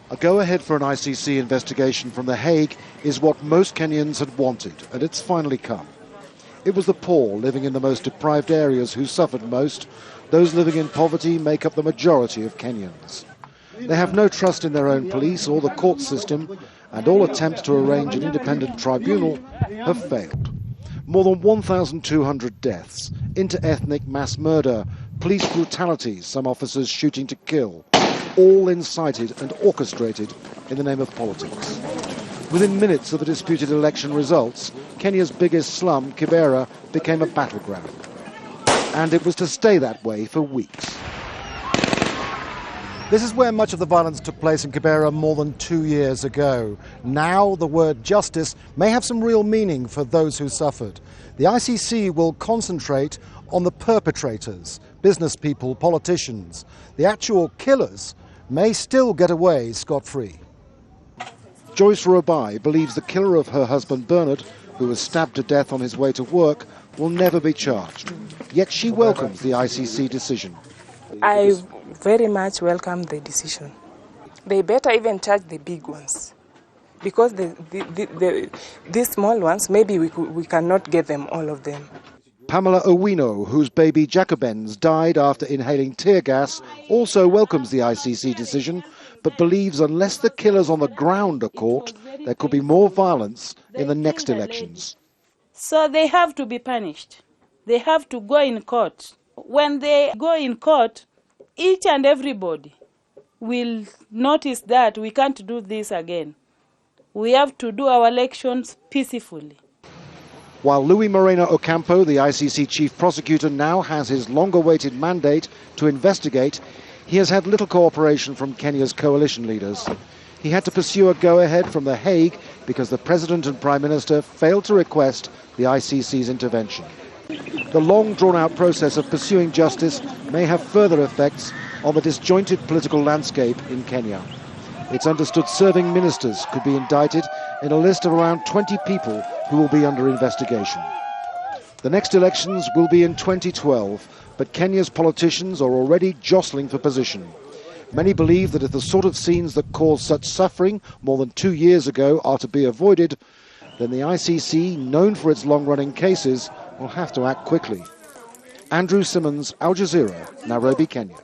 A go-ahead for an ICC investigation from The Hague is what most Kenyans had wanted, and it's finally come. It was the poor living in the most deprived areas who suffered most. Those living in poverty make up the majority of Kenyans. They have no trust in their own police or the court system, and all attempts to arrange an independent tribunal have failed. More than 1,200 deaths, inter-ethnic mass murder, police brutalities, some officers shooting to kill, all incited and orchestrated in the name of politics. Within minutes of the disputed election results, Kenya's biggest slum, Kibera, became a battleground. And it was to stay that way for weeks. This is where much of the violence took place in Kibera more than 2 years ago. Now the word justice may have some real meaning for those who suffered. The ICC will concentrate on the perpetrators, business people, politicians. The actual killers may still get away scot-free. JOYCE ROBAI believes the killer of her husband Bernard, who was stabbed to death on his way to work, will never be charged. Yet she welcomes the ICC decision. I very much welcome the decision. They better even charge the big ones, because these small ones, maybe we cannot get them, all of them. PAMELA, OWINO, whose baby Jacobens died after inhaling tear gas, also welcomes the ICC decision, but believes unless the killers on the ground are caught, there could be more violence in the next elections. So they have to be punished. They have to go in court. When they go in court, each and everybody will notice that we can't do this again. We have to do our elections peacefully. While Luis Moreno Ocampo, the ICC chief prosecutor, now has his long-awaited mandate to investigate, he has had little cooperation from Kenya's coalition leaders. He had to pursue a go-ahead from The Hague because the President and Prime Minister failed to request the ICC's intervention. The long drawn-out process of pursuing justice may have further effects on the disjointed political landscape in Kenya. It's understood serving ministers could be indicted in a list of around 20 people who will be under investigation. The next elections will be in 2012, but Kenya's politicians are already jostling for position. Many believe that if the sort of scenes that caused such suffering more than 2 years ago are to be avoided, then the ICC, known for its long-running cases, will have to act quickly. Andrew Simmons, Al Jazeera, Nairobi, Kenya.